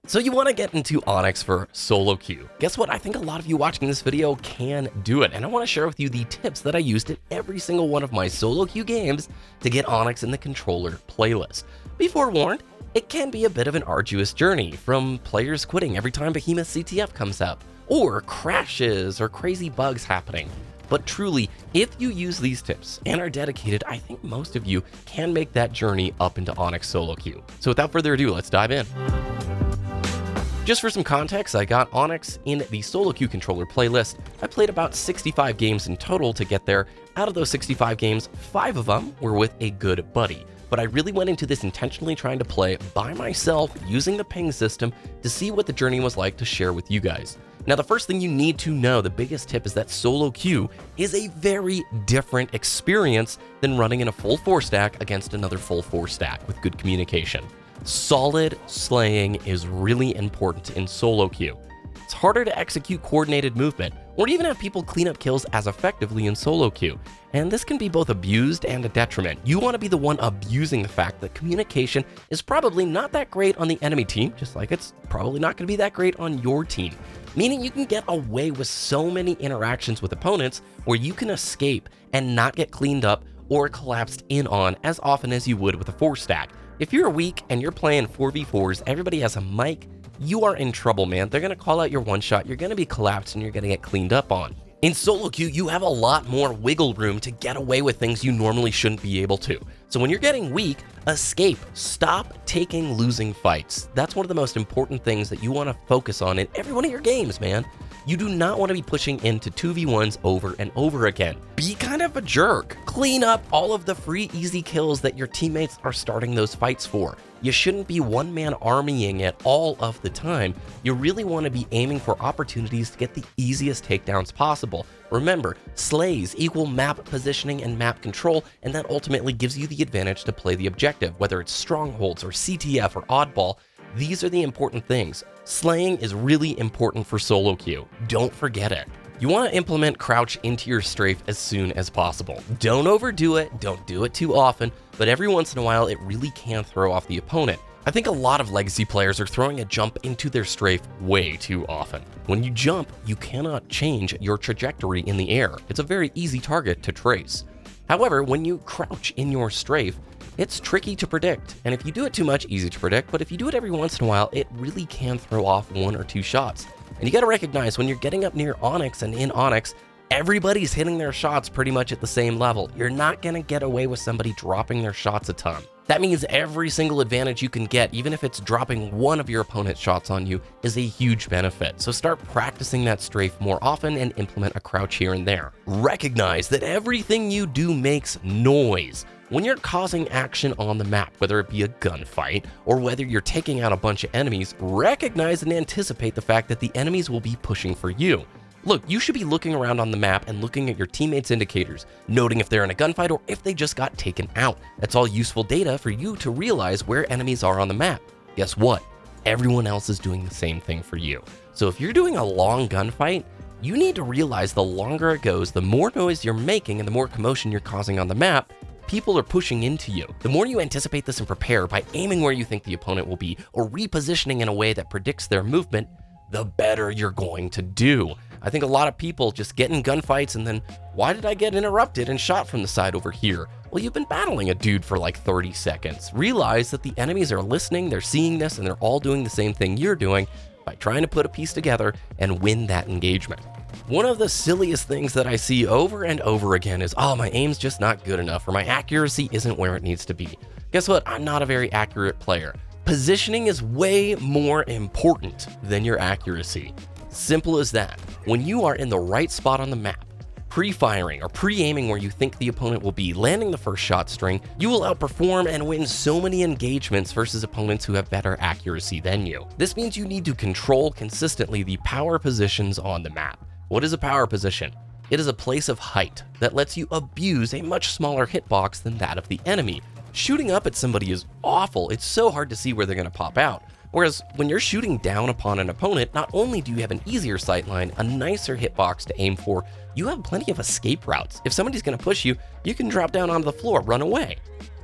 So you want to get into Onyx for solo queue. Guess what? I think a lot of you watching this video can do it, and I want to share with you the tips that I used in every single one of my solo queue games to get Onyx in the controller playlist. Be forewarned, it can be a bit of an arduous journey, from players quitting every time Behemoth CTF comes up, or crashes or crazy bugs happening. But truly, if you use these tips and are dedicated, I think most of you can make that journey up into Onyx solo queue. So without further ado, let's dive in. Just for some context, I got Onyx in the solo queue controller playlist. I played about 65 games in total to get there. Out of those 65 games, 5 of them were with a good buddy. But I really went into this intentionally trying to play by myself using the ping system to see what the journey was like to share with you guys. Now, the first thing you need to know, the biggest tip, is that solo queue is a very different experience than running in a full 4 stack against another full 4 stack with good communication. Solid slaying is really important in solo queue. It's harder to execute coordinated movement, or even have people clean up kills as effectively in solo queue. And this can be both abused and a detriment. You want to be the one abusing the fact that communication is probably not that great on the enemy team, just like it's probably not going to be that great on your team. Meaning you can get away with so many interactions with opponents where you can escape and not get cleaned up or collapsed in on as often as you would with a 4 stack. If you're weak and you're playing 4v4s, everybody has a mic, you are in trouble, man. They're going to call out your one shot, you're going to be collapsed, and you're going to get cleaned up on. In solo queue, you have a lot more wiggle room to get away with things you normally shouldn't be able to. So when you're getting weak, escape. Stop taking losing fights. That's one of the most important things that you want to focus on in every one of your games, man. You do not want to be pushing into 2v1s over and over again. Be kind of a jerk. Clean up all of the free easy kills that your teammates are starting those fights for. You shouldn't be one-man armying it all of the time. You really want to be aiming for opportunities to get the easiest takedowns possible. Remember, slays equal map positioning and map control, and that ultimately gives you the advantage to play the objective, whether it's strongholds or CTF or oddball. These are the important things. Slaying is really important for solo queue. Don't forget it. You want to implement crouch into your strafe as soon as possible. Don't overdo it, don't do it too often, but every once in a while it really can throw off the opponent. I think a lot of legacy players are throwing a jump into their strafe way too often. When you jump, you cannot change your trajectory in the air. It's a very easy target to trace. However, when you crouch in your strafe, it's tricky to predict, and if you do it too much, easy to predict, but if you do it every once in a while, it really can throw off 1 or 2 shots. And you gotta recognize when you're getting up near Onyx and in Onyx, everybody's hitting their shots pretty much at the same level. You're not gonna get away with somebody dropping their shots a ton. That means every single advantage you can get, even if it's dropping one of your opponent's shots on you, is a huge benefit. So start practicing that strafe more often and implement a crouch here and there. Recognize that everything you do makes noise. When you're causing action on the map, whether it be a gunfight or whether you're taking out a bunch of enemies, recognize and anticipate the fact that the enemies will be pushing for you. Look, you should be looking around on the map and looking at your teammates' indicators, noting if they're in a gunfight or if they just got taken out. That's all useful data for you to realize where enemies are on the map. Guess what? Everyone else is doing the same thing for you. So if you're doing a long gunfight, you need to realize the longer it goes, the more noise you're making and the more commotion you're causing on the map, people are pushing into you. The more you anticipate this and prepare by aiming where you think the opponent will be or repositioning in a way that predicts their movement, the better you're going to do. I think a lot of people just get in gunfights and then, why did I get interrupted and shot from the side over here? Well, you've been battling a dude for like 30 seconds. Realize that the enemies are listening, they're seeing this, and they're all doing the same thing you're doing by trying to put a piece together and win that engagement. One of the silliest things that I see over and over again is, oh, my aim's just not good enough, or my accuracy isn't where it needs to be. Guess what? I'm not a very accurate player. Positioning is way more important than your accuracy. Simple as that. When you are in the right spot on the map, pre-firing or pre-aiming where you think the opponent will be, landing the first shot string, you will outperform and win so many engagements versus opponents who have better accuracy than you. This means you need to control consistently the power positions on the map. What is a power position? It is a place of height that lets you abuse a much smaller hitbox than that of the enemy. Shooting up at somebody is awful. It's so hard to see where they're going to pop out. Whereas when you're shooting down upon an opponent, not only do you have an easier sightline, a nicer hitbox to aim for, you have plenty of escape routes. If somebody's going to push you, you can drop down onto the floor, run away.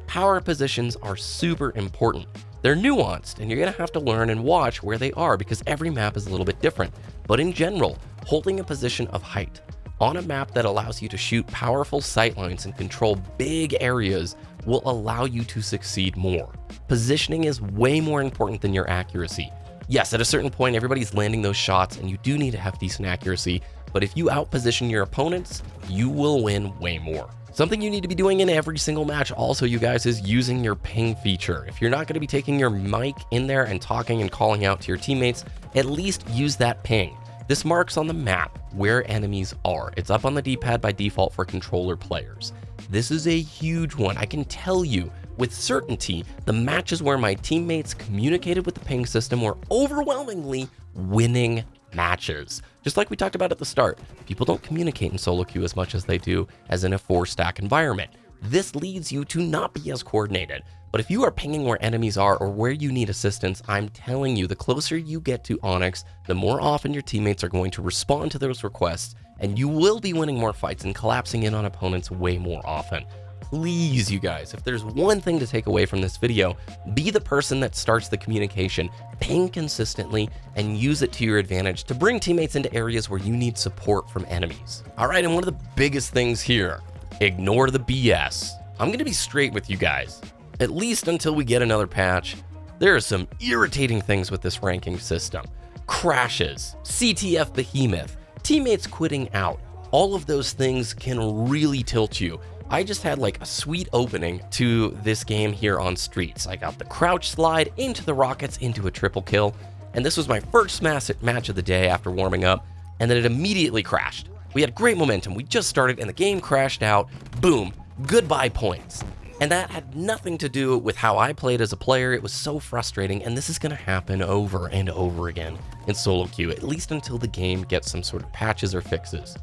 Power positions are super important. They're nuanced, and you're going to have to learn and watch where they are because every map is a little bit different. But in general, holding a position of height on a map that allows you to shoot powerful sightlines and control big areas will allow you to succeed more. Positioning is way more important than your accuracy. Yes, at a certain point, everybody's landing those shots and you do need to have decent accuracy, but if you outposition your opponents, you will win way more. Something you need to be doing in every single match also, you guys, is using your ping feature. If you're not going to be taking your mic in there and talking and calling out to your teammates, at least use that ping. This marks on the map where enemies are. It's up on the D-pad by default for controller players. This is a huge one. I can tell you with certainty, the matches where my teammates communicated with the ping system were overwhelmingly winning matches. Just like we talked about at the start, people don't communicate in solo queue as much as they do as in a 4-stack environment. This leads you to not be as coordinated. But if you are pinging where enemies are or where you need assistance, I'm telling you, the closer you get to Onyx, the more often your teammates are going to respond to those requests, and you will be winning more fights and collapsing in on opponents way more often. Please, you guys, if there's one thing to take away from this video, be the person that starts the communication, ping consistently, and use it to your advantage to bring teammates into areas where you need support from enemies. All right, and one of the biggest things here, ignore the BS. I'm gonna be straight with you guys. At least until we get another patch, there are some irritating things with this ranking system. Crashes, CTF behemoth, teammates quitting out, all of those things can really tilt you. I just had like a sweet opening to this game here on Streets. I got the crouch slide into the rockets into a triple kill, and this was my first match of the day after warming up, and then it immediately crashed. We had great momentum, we just started and the game crashed out, boom, goodbye points. And that had nothing to do with how I played as a player. It was so frustrating, and this is gonna happen over and over again in solo queue, at least until the game gets some sort of patches or fixes.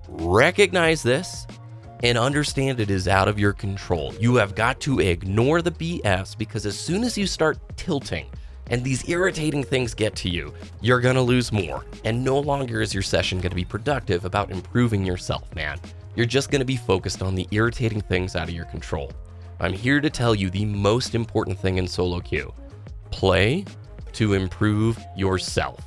Recognize this and understand it is out of your control. You have got to ignore the BS, because as soon as you start tilting and these irritating things get to you, you're gonna lose more, and no longer is your session gonna be productive about improving yourself, man. You're just gonna be focused on the irritating things out of your control. I'm here to tell you the most important thing in solo queue. Play to improve yourself.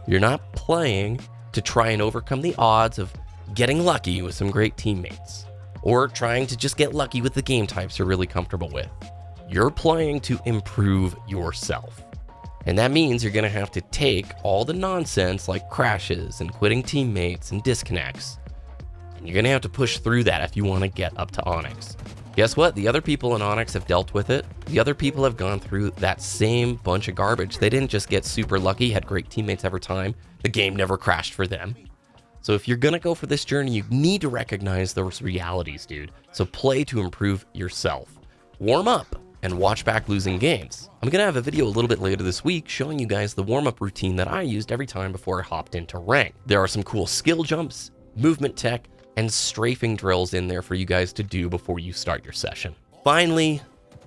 You're not playing to try and overcome the odds of getting lucky with some great teammates, or trying to just get lucky with the game types you're really comfortable with. You're playing to improve yourself. And that means you're gonna have to take all the nonsense like crashes and quitting teammates and disconnects, and you're gonna have to push through that if you wanna get up to Onyx. Guess what? The other people in Onyx have dealt with it. The other people have gone through that same bunch of garbage. They didn't just get super lucky, had great teammates every time. The game never crashed for them. So if you're gonna go for this journey, you need to recognize those realities, dude. So play to improve yourself. Warm up and watch back losing games. I'm gonna have a video a little bit later this week showing you guys the warm-up routine that I used every time before I hopped into rank. There are some cool skill jumps, movement tech, and strafing drills in there for you guys to do before you start your session. Finally,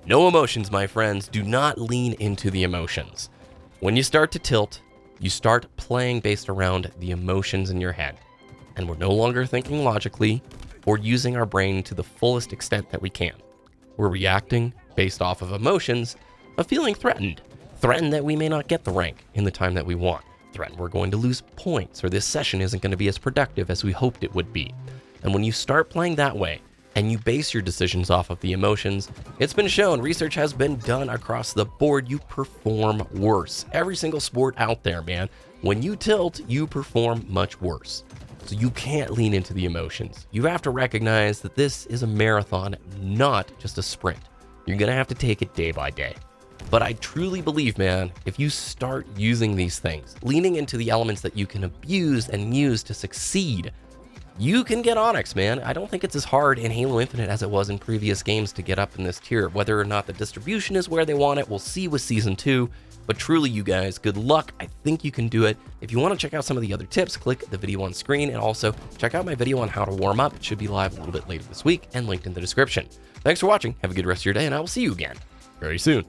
no emotions, my friends. Do not lean into the emotions. When you start to tilt, you start playing based around the emotions in your head. And we're no longer thinking logically or using our brain to the fullest extent that we can. We're reacting based off of emotions of feeling threatened. Threatened that we may not get the rank in the time that we want. Threatened we're going to lose points, or this session isn't going to be as productive as we hoped it would be. And when you start playing that way, and you base your decisions off of the emotions, it's been shown, research has been done across the board, you perform worse. Every single sport out there, man. When you tilt, you perform much worse. So you can't lean into the emotions. You have to recognize that this is a marathon, not just a sprint. You're gonna have to take it day by day. But I truly believe, man, if you start using these things, leaning into the elements that you can abuse and use to succeed, you can get Onyx, man. I don't think it's as hard in Halo Infinite as it was in previous games to get up in this tier. Whether or not the distribution is where they want it, we'll see with Season 2. But truly, you guys, good luck. I think you can do it. If you want to check out some of the other tips, click the video on screen, and also check out my video on how to warm up. It should be live a little bit later this week and linked in the description. Thanks for watching. Have a good rest of your day, and I will see you again very soon.